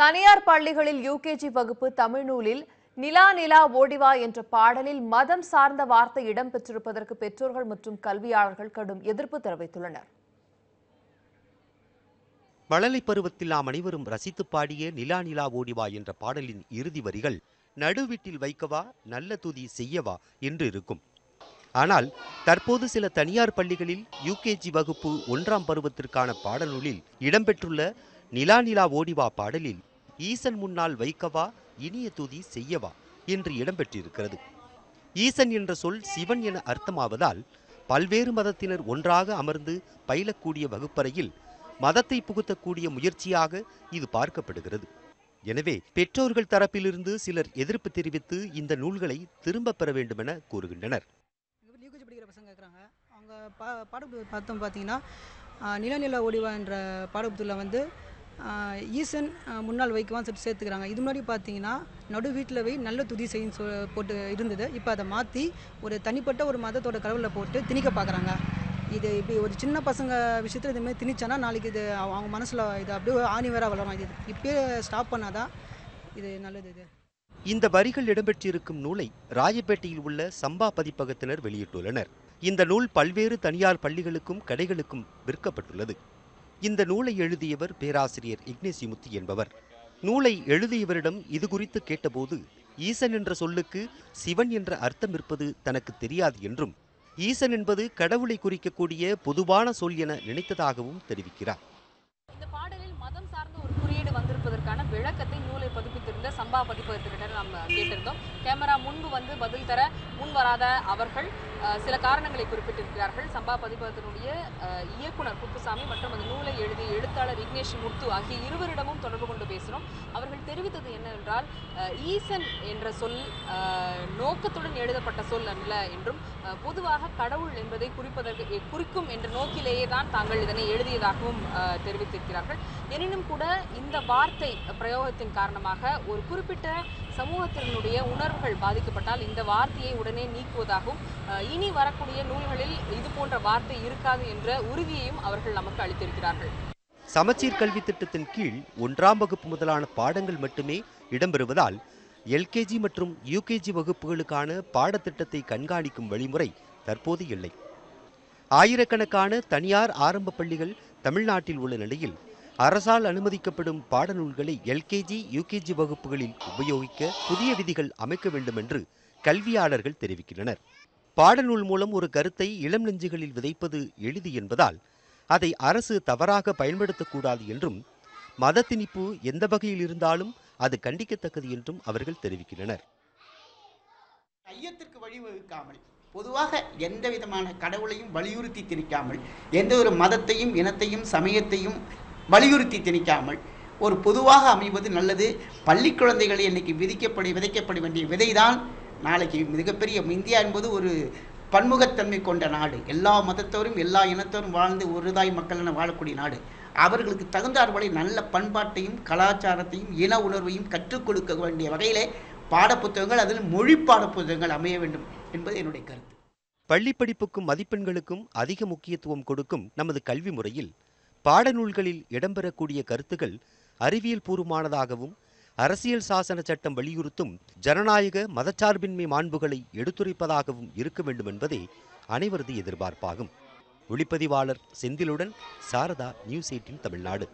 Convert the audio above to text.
தனியார் பள்ளிகளில் யுகேஜி வகுப்பு தமிழ் நூலில் நிலா நிலா ஓடிவா என்ற பாடலில் மதம் சார்ந்த வார்த்தை இடம்பெற்றிருப்பதற்கு பெற்றோர்கள் மற்றும் கல்வியாளர்கள் கடும் எதிர்ப்பு தெரிவித்துள்ளனர். மழலை பருவத்தில் நாம் அனைவரும் ரசித்து பாடிய நிலா நிலா ஓடிவா என்ற பாடலின் இறுதி வரிகள் நடுவீட்டில் வைக்கவா நல்ல துதி செய்யவா என்று இருக்கும். ஆனால் தற்போது சில தனியார் பள்ளிகளில் யுகேஜி வகுப்பு 1ஆம் பருவத்திற்கான பாடநூலில் இடம்பெற்றுள்ள நிலா நிலா ஓடிவா பாடலில் ஈசன் முன்னால் வைக்கவா இனிய துதி செய்யவா என்று இடம்பெற்றிருக்கிறது. ஈசன் என்ற சொல் சிவன் என அர்த்தமாவதால் பல்வேறு மதத்தினர் ஒன்றாக அமர்ந்து பயிலக்கூடிய வகுப்பறையில் மதத்தை புகுத்தக்கூடிய முயற்சியாக இது பார்க்கப்படுகிறது. எனவே பெற்றோர்கள் தரப்பிலிருந்து சிலர் எதிர்ப்பு தெரிவித்து இந்த நூல்களை திரும்ப பெற வேண்டும் என கூறுகின்றனர். யூகேஜி படிக்கிற பசங்க இருக்கிறாங்க, அவங்க பாடப்புத்தகம் பார்த்தோம் பார்த்தீங்கன்னா நிலா நிலா ஓடிவா என்ற பாடப்புத்தகத்தில் வந்து ஈசன் முன்னால் வைக்குவான்னு சொல்லிட்டு சேர்த்துக்கிறாங்க. இது முன்னாடி பார்த்தீங்கன்னா நடு வீட்டில் போய் நல்ல துதி செய்யுன்னு போட்டு இருந்தது. இப்போ அதை மாற்றி ஒரு தனிப்பட்ட ஒரு மதத்தோட கடவுளில் போட்டு திணிக்க பார்க்குறாங்க. இது இப்படி ஒரு சின்ன பசங்க விஷயத்தில் இதுமாதிரி திணிச்சானா நாளைக்கு இது அவங்க மனசில் இது அப்படியே ஆணிவேராக வளரும். இது இப்பயே ஸ்டாப் பண்ணாதான் இது நல்லது. இது இந்த வரிகள் இடம்பெற்றிருக்கும் நூலை ராயப்பேட்டையில் உள்ள சம்பா பதிப்பகத்தினர் வெளியிட்டுள்ளனர். இந்த நூல் பல்வேறு தனியார் பள்ளிகளுக்கும் கடைகளுக்கும் விற்கப்பட்டுள்ளது. இந்த நூலை எழுதியவர் பேராசிரியர் இக்னேசிமுத்து என்பவர். நூலை எழுதியவரிடம் இது குறித்து கேட்டபோது ஈசன் என்ற சொல்லுக்கு சிவன் என்ற அர்த்தம் இருப்பது தனக்கு தெரியாது என்றும் ஈசன் என்பது கடவுளை குறிக்கக்கூடிய பொதுவான சொல் என நினைத்ததாகவும் தெரிவிக்கிறார். இந்த பாடலில் மதம் சார்ந்த ஒரு குறியீடு வந்திருப்பதற்கான விளக்கத்தை நூலை பதிப்பித்திருந்த சம்பா பதிப்பகத்தினர் நாம் கேட்டிருந்தோம். கேமரா முன்பு வந்து பதில் தர முன் வராத அவர்கள் சில காரணங்களை குறிப்பிட்டிருக்கிறார்கள். சம்பா பதிப்பகத்தினுடைய இயக்குனர் குப்புசாமி மற்றும் அந்த நூலை எழுதிய எழுத்தாளர் இக்னேஷ் முத்து ஆகிய இருவரிடமும் தொடர்பு கொண்டு பேசினோம். அவர்கள் தெரிவித்தது என்னவென்றால் ஈசன் என்ற சொல் நோக்கத்துடன் எழுதப்பட்ட சொல் அல்ல என்றும் பொதுவாக கடவுள் என்பதை குறிக்கும் என்ற நோக்கிலேயே தான் தாங்கள் இதனை எழுதியதாகவும் தெரிவித்திருக்கிறார்கள். எனினும் கூட இந்த வார்த்தை பிரயோகத்தின் காரணமாக ஒரு குறிப்பிட்ட சமூகத்தினுடைய உணர்வுகள் பாதிக்கப்பட்டால் இந்த வார்த்தையை உடனே நீக்குவதாகவும் இனி வரக்கூடிய நூல்களில் இது போன்ற வார்த்தை இருக்காது என்ற உறுதியையும் அவர்கள் நமக்கு அளித்திருக்கிறார்கள். சமச்சீர் கல்வி திட்டத்தின் கீழ் 1ஆம் வகுப்பு முதலான பாடங்கள் மட்டுமே இடம்பெறுவதால் எல்கேஜி மற்றும் யுகேஜி வகுப்புகளுக்கான பாடத்திட்டத்தை கண்காணிக்கும் வழிமுறை தற்போது இல்லை. ஆயிரக்கணக்கான தனியார் ஆரம்ப பள்ளிகள் தமிழ்நாட்டில் உள்ள நிலையில் அரசால் அனுமதிக்கப்படும் பாடநூல்களை எல்கேஜி யுகேஜி வகுப்புகளில் உபயோகிக்க புதிய விதிகள் அமைக்க வேண்டும் என்று கல்வியாளர்கள் தெரிவிக்கின்றனர். பாடநூல் மூலம் ஒரு கருத்தை இளம் நெஞ்சுகளில் விதைப்பது எளிது என்பதால் அதை அரசு தவறாக பயன்படுத்தக்கூடாது என்றும் மத திணிப்பு எந்த வகையில் இருந்தாலும் அது கண்டிக்கத்தக்கது என்றும் அவர்கள் தெரிவிக்கின்றனர். ஐயத்திற்கு வழிவகுக்காமல் பொதுவாக எந்த விதமான கடவுளையும் வலியுறுத்தி திணிக்காமல் எந்த ஒரு மதத்தையும் இனத்தையும் சமயத்தையும் வலியுறுத்தி திணிக்காமல் ஒரு பொதுவாக அமைவது நல்லது. பள்ளி குழந்தைகளை இன்னைக்கு விதைக்கப்பட வேண்டிய விதைதான் நாளைக்கு மிகப்பெரிய இந்தியா என்பது ஒரு பன்முகத்தன்மை கொண்ட நாடு. எல்லா மதத்தோரும் எல்லா இனத்தோரும் வாழ்ந்து ஒருதாய் மக்கள் என வாழக்கூடிய நாடு. அவர்களுக்கு தகுந்தார்வரை நல்ல பண்பாட்டையும் கலாச்சாரத்தையும் இன உணர்வையும் கற்றுக் கொடுக்க வேண்டிய வகையிலே பாடப்புத்தகங்கள் அதில் மொழி பாடப்புத்தகங்கள் அமைய வேண்டும் என்பது என்னுடைய கருத்து. பள்ளி படிப்புக்கும் மதிப்பெண்களுக்கும் அதிக முக்கியத்துவம் கொடுக்கும் நமது கல்வி முறையில் பாடநூல்களில் இடம்பெறக்கூடிய கருத்துக்கள் அறிவியல் பூர்வமானதாகவும் அரசியல் சாசன சட்டம் வலியுறுத்தும் ஜனநாயக மதச்சார்பின்மை மாண்புகளை எடுத்துரைப்பதாகவும் இருக்க வேண்டும் என்பதே அனைவரது எதிர்பார்ப்பாகும். ஒளிப்பதிவாளர் செந்திலுடன் சாரதா, நியூஸ் 18 தமிழ்நாடு.